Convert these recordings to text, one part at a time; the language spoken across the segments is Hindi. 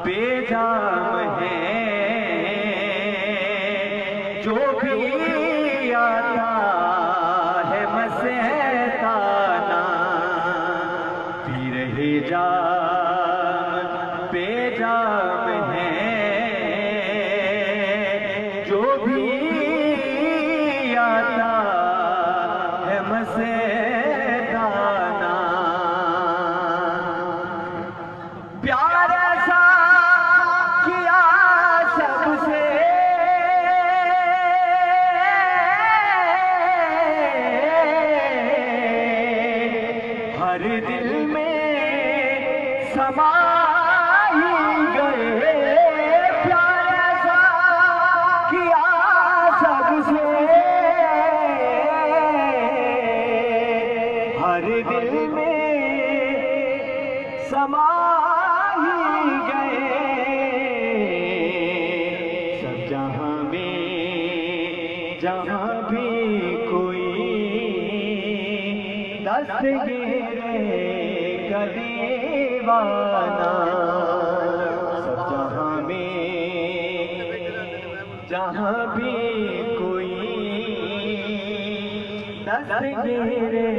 बेजाम है जो भी आता है मस्ताना, पी रहे जाम बेजाम है जो भी आता है मस्ताना। प्यार ऐसा किया सबसे हर दिल में समा ही गए। प्यार ऐसा किया सबसे हर दिल में समा ही गए। सब जहां में जहां भी कोई दस्तगीरे का दीवाना, सब जहां में जहां भी कोई दस्तगीरे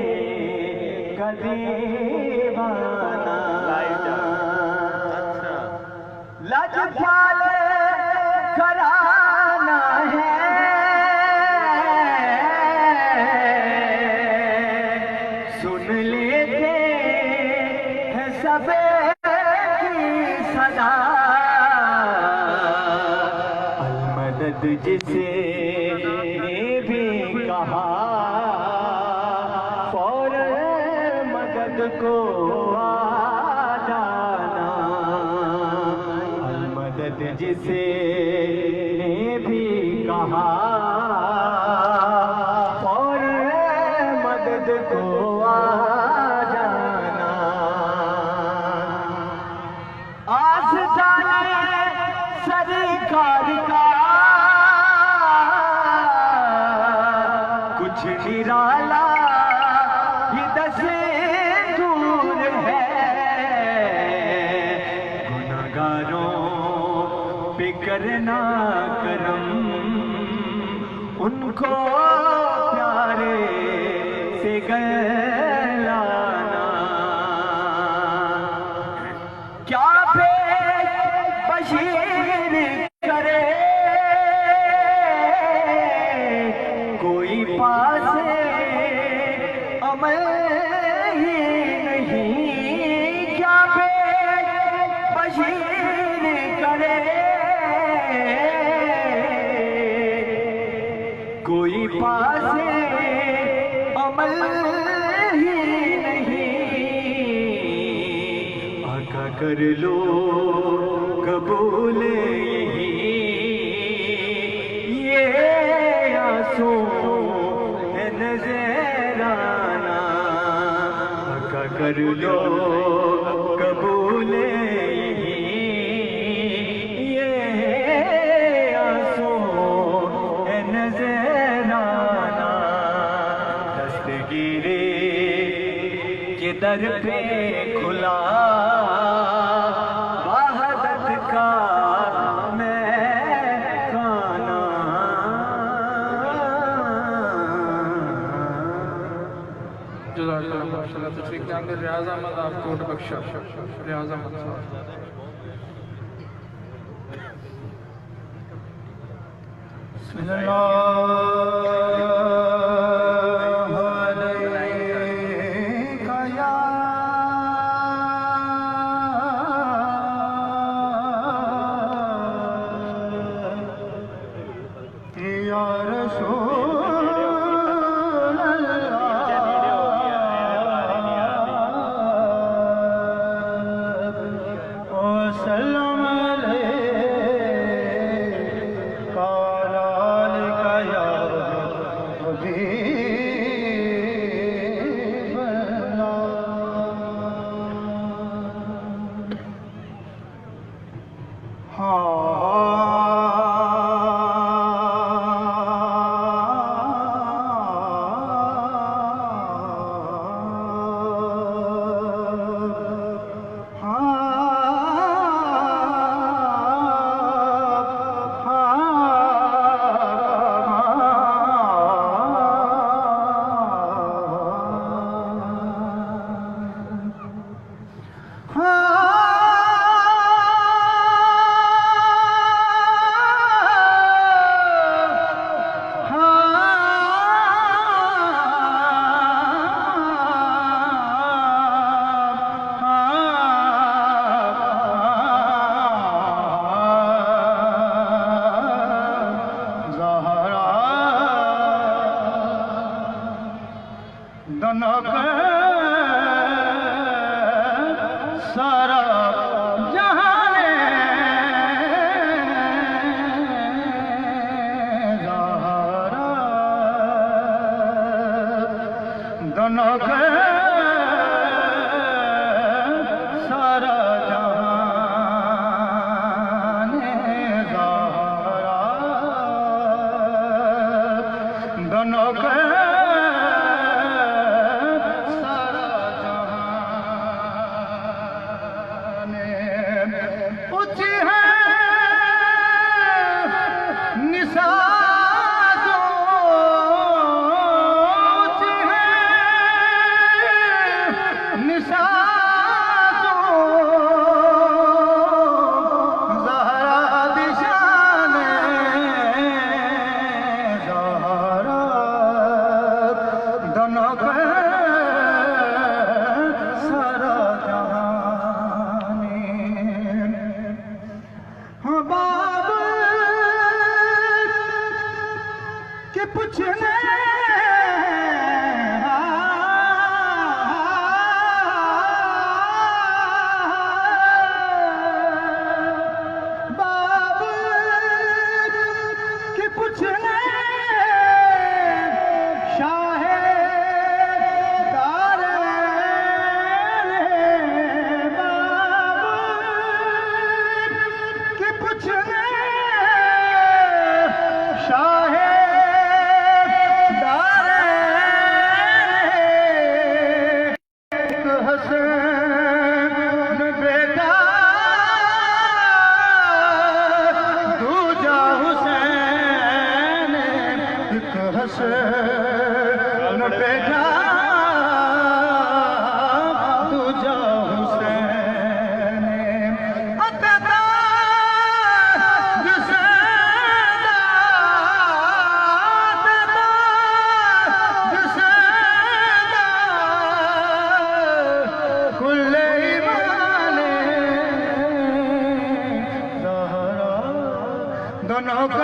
का दीवाना। लजपाल कराना है सुन लेते हैं सब की सदा। अलमदद जिसे भी कहा फौरन मदद को आ जाना। अलमदद जिसे भी कहा फौरन मदद को आ जाना। आस्ताने सरकार का कुछ निराला ही दस्तूर है। गुनहगारों पे करना करम, उनको प्यारे से गलाना। क्या बशीर करे कोई पास अमल ही नहीं। क्या बशीर करे कोई पास अमल ही नहीं। आका कर लो कबूल यही ये आंसू है नजराना। आका कर लो कबूल यही ये आंसू है नजराना। दस्तगीरे के दर पे खुला वहदत का महकाना। माशाल्लाह तशरीफ के अंदर रियाज अहमद आपको बख्शा। रियाज अहमद साहब दोनों को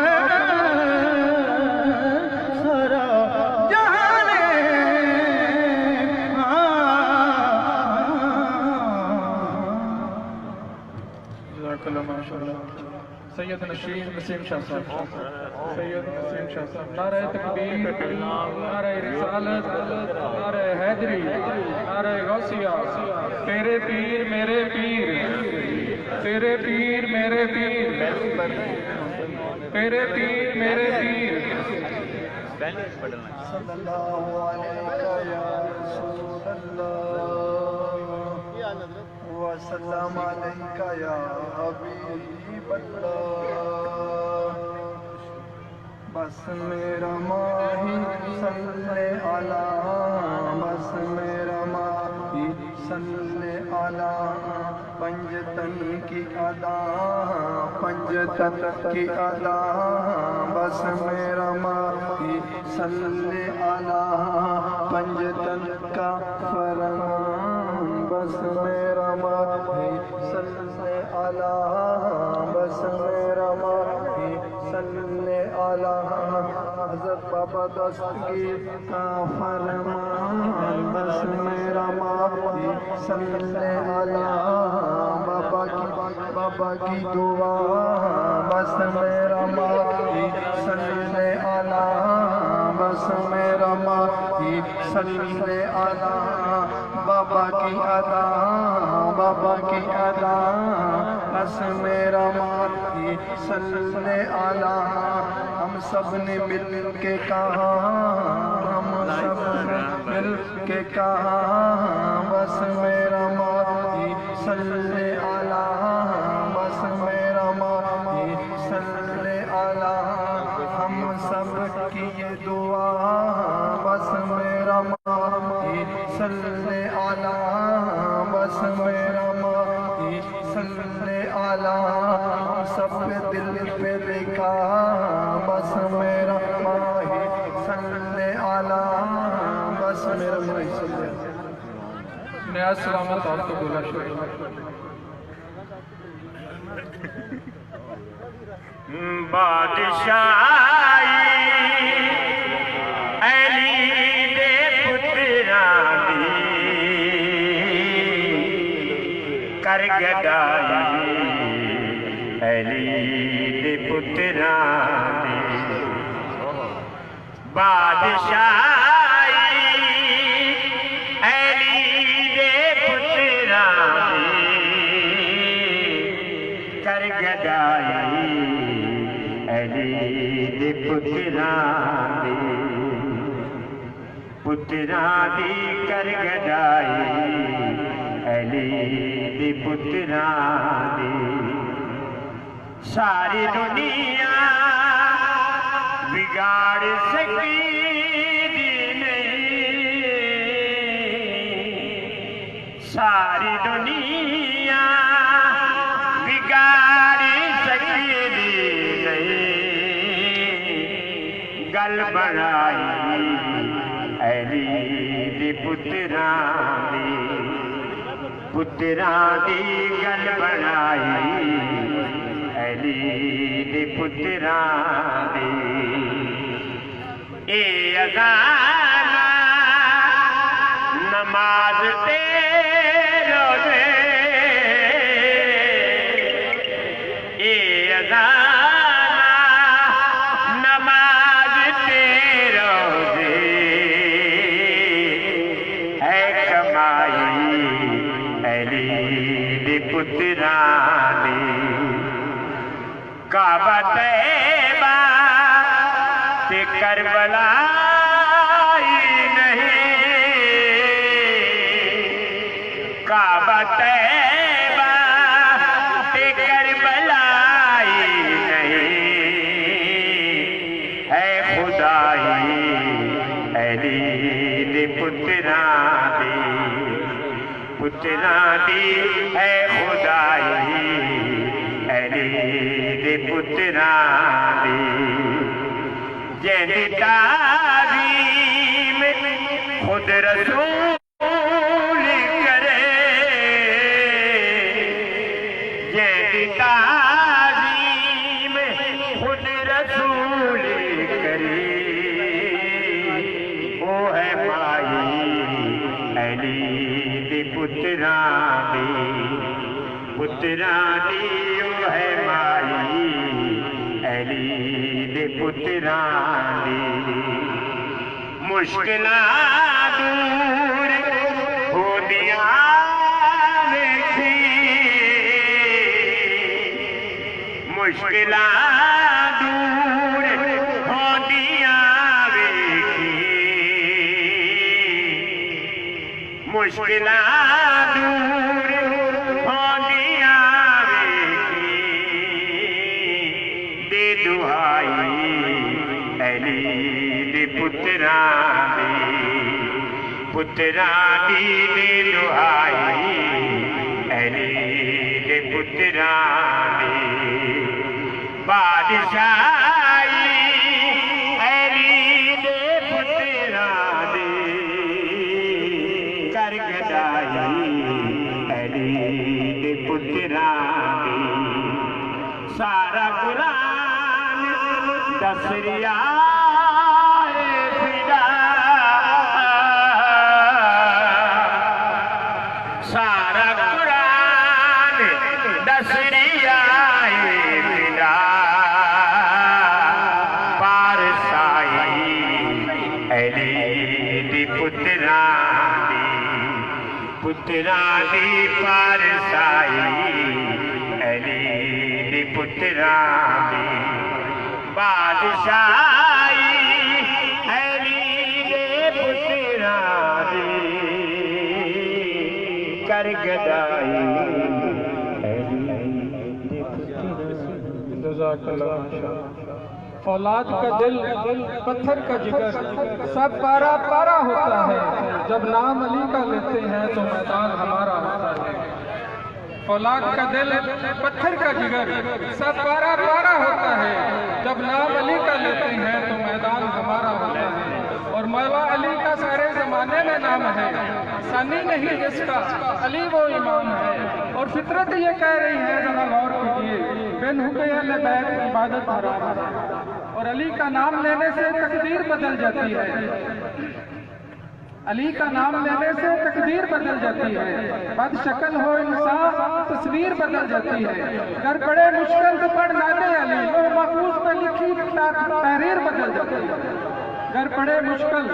सारा जहाने सैयद नसीम शाह साहब, सैयद नसीम शाह साहब, नारे तकबीर, नारे रिसालत, नारे हैदरी, नारे गौसिया। तेरे पीर मेरे पीर, तेरे पीर मेरे पीर, तेरे पीर मेरे पीर। सल्लल्लाहु अलैका या रसूलल्लाह वसल्लम अलैका या हबीबल्लाह। बस मेरा माही सल्ले अला, बस मेरा माही सल्ले अला। पंजतन की अदा, पंजतन की अदा। बस मेरा माही सल्ले अला, पंजतन का फरमान। बस मेरा माही सल्ले अला, बस मेरा माही सल्ले अला। हज़रत बाबा दस्तगीर का फरमान। बस मेरा माही सल्ले अला, बाबा की दुआ। बस मेरा माही सल्ले अला, बस मेरा माही सल्ले अला। बाबा की अदा, बाबा की अदा। बस मेरा माही सल्ले अला। हम सब ने मिल के कहा, हम सब ने मिल के कहा। बस मेरा माही सल्ले अला, बस मेरा माही सल्ले अला। हम सब की ये दुआ। बस मेरा माही सल्ले अला, बस मेरा माही सल्ले अला। हम सब पे दिल पे लिखा। बस मेरा माही सल्ले अला, बस मेरा माही सल्ले अला। नया सलामत आपको बोला शुरू। बादशाही अली दे पुत्रां दी कर गदाई। अली दे पुत्रां दी बादशाही अली दे पुत्रां दी कर गदाई। अली दे पुत्रां दी, पुत्रां दी कर गदाई। अली दे पुत्रां दी सारी दुनिया बिगाड़ सकी नहीं। सारी दुनिया बिगाड़ सकी गल बनाई। अली दे पुत्रां दी, पुत्रां दी गल बनाई। अली दे पुत्रां दी ए अज़ाना नमाज ते रोज़े। ए अज़ाना नमाज ते रोज़े है कमाई। अली दे पुत्रां दी काबा तैबा ते करबला नहीं। काबा तैबा ते करबला नहीं है खुदाई। अली दे पुत्रां दी, पुत्रां दी है खुदाई। अली दे पुत्रां दी जैदी ताज़ीम खुद रसूल करे। जैदी ताज़ीम खुद पुत्रा दी ओ है माई अली दे पुत्रा दी मुश्किलां दूर होंदियां वेखी मुश्किलां दूर होंदियां वेखी मुश्किलां दूर होंदियां वेखी दे दुआई अली दे पुत्रा दी दे दुआई अली दे पुत्रा दी बादशाही अली दे पुत्रा दी कर गदाई अली दे पुत्रा दी सारा कुरान दसरिया सारा कुरान दसरिया फिदा पारसाई अली दी पुत्रा दी पारसाई अली दी पुत्रा दी बादशाही अली दे पुत्रा दी कर गदाई औलाद का दिल पत्थर का जिगर सब पारा पारा होता है जब नाम अली का लेते हैं तो मैदान हमारा होता है औलाद का दिल पत्थर का जिगर सब पारा पारा होता है जब नाम अली का लेते हैं तो मैदान हमारा होता है और मौला अली का सारे जमाने में नाम है सनी नहीं जिसका अली वो इमाम है और फितरत ये कह रही है जरा गौर कीजिए बिन हुक्म अहले बैत इबादत हराम है और अली का नाम लेने से तकदीर बदल जाती है अली का नाम लेने से तकदीर बदल जाती है बद शक्ल हो इंसान तस्वीर बदल जाती है घर बड़े मुश्किल तो पढ़ नाते अली वो महफूज में लिखी तहरीर बदल जाती है घर बड़े मुश्किल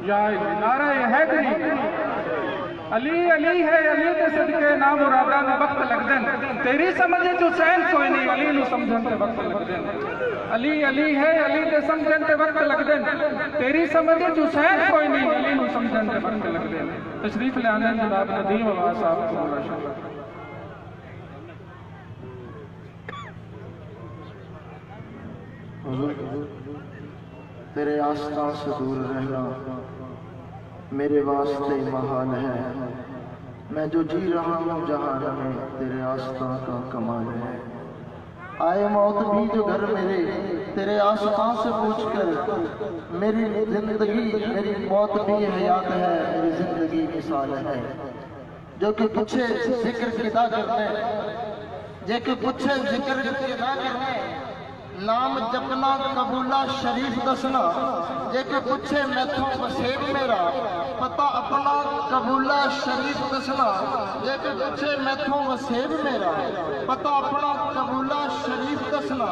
या नारा हैदरी अली अली है अली के सदके नाम मुरादा न वक्त लगदन तेरी समझे हुसैन कोई नहीं अली नु समझन ते वक्त लगदन अली अली है अली के समझन ते वक्त लगदन तेरी समझे हुसैन कोई नहीं अली नु समझन ते वक्त लगदन तशरीफ ले आने जनाब नदीम अब्बास साहब को माशाअल्लाह तेरे आस्था से दूर रहना मेरे वास्ते महाल है मैं जो जी रहा हूँ जहाँ में तेरे आस्था का कमाल है आए मौत भी जो घर मेरे तेरे आस्था से पूछकर मेरी जिंदगी मेरी मौत भी हयात है मेरी जिंदगी मिसाल है जो कि पूछे जिक्र किदा करने जे कि पूछे जिक्र किदा करने नाम जपना कबूला शरीफ दसना जे कि पूछे मैथों वसेब मेरा पता अपना कबूला शरीफ दसना जे कि पूछे मैथों वसेब मेरा पता अपना कबूला शरीफ दसना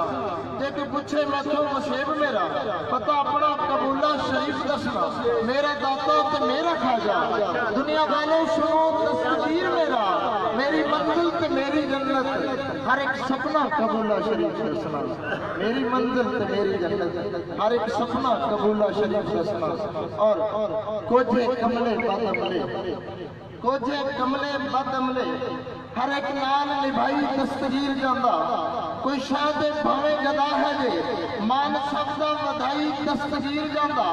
जे कि पूछे मैथों वसेब मेरा पता अपना कबूला शरीफ दसना मेरा दाता ते मेरा खाजा दुनिया वालों सुनो तस्वीर मेरा मेरी मंजिल ते मेरी जन्नत हर एक सपना कबूला शरीफ दसना मेरी मंजिल ते मेरी जन्नत हर एक सपना कबूला शरीफ दसना और कोजे कमले बद अमले हर एक नाल निभाई दस्तगीर जांदा कोई शायद भावे गदा है जे मान सबदा वधाई दस्तगीर जांदा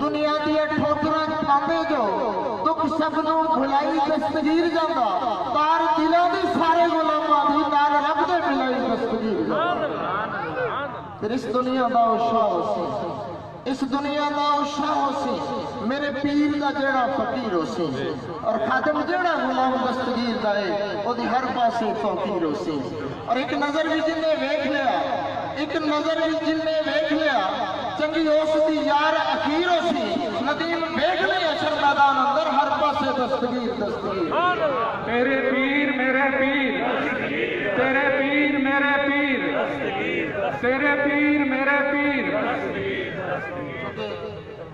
दुनिया दी ठोकरां खांदे जो दुख सब नूं भुलाई दस्तगीर जांदा तार दिलां दी सारे गुलामां दी नाल रब दे मिलाई दस्तगीर जांदा इस दुनिया दा शाह होसी इस दुनिया का शाह होसी मेरे पीर का जेड़ा फकीर होसी और खादम जेड़ा गुलाम दस्तगीर का है ओदी हर पासे फकीर होसी और एक नजर भी जिन्ने वेख लिया एक नजर भी जिन्ने वेख लिया चंगी उस दी यार अखीर होसी नदीम वेख लिया अशर मैदान अंदर हर पासे से दस्तगीर दस्तगीर। तेरे पीर मेरे पीर, तेरे पीर मेरे पीर, तेरे पीर मेरे पीर।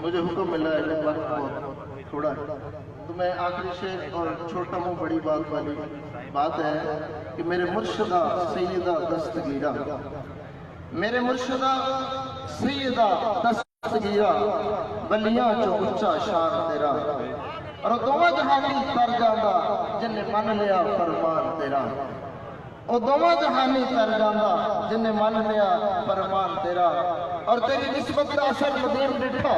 मुझे हुक्म मिला है, वक्त बहुत थोड़ा है, तो मैं आखिरी शेर और छोटा मुंह बड़ी बात वाली बात है कि मेरे मुर्शिदा सैयदा दस्तगीरा, मेरे मुर्शिदा सैयदा दस्तगीरा, बलियां चो उच्चा शान तेरा, और दोवां जहानी तर जांदा जिन्हें मन लिया फरमान तेरा, ओ दोवां जहानी तर जांदा जिन्हें मन लिया फरमान तेरा। और तेरी निस्बत का असर नदीम डिठा,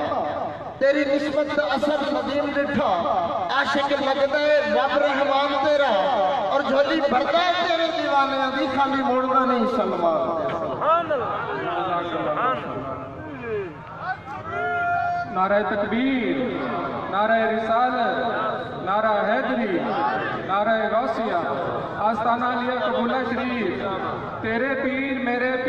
तेरी निस्बत का असर नदीम डिठा, आशिक लगदा है रब रहमान तेरा, और झोली भरदा है तेरे दीवाने दी, खाली मोड़दा नहीं सलमान तेरा। नारे तकबीर, नारे रिसालत, नारा हैदरी, नारा गौसिया, आस्ताना लिया कबूला शरीफ, तेरे पीर मेरे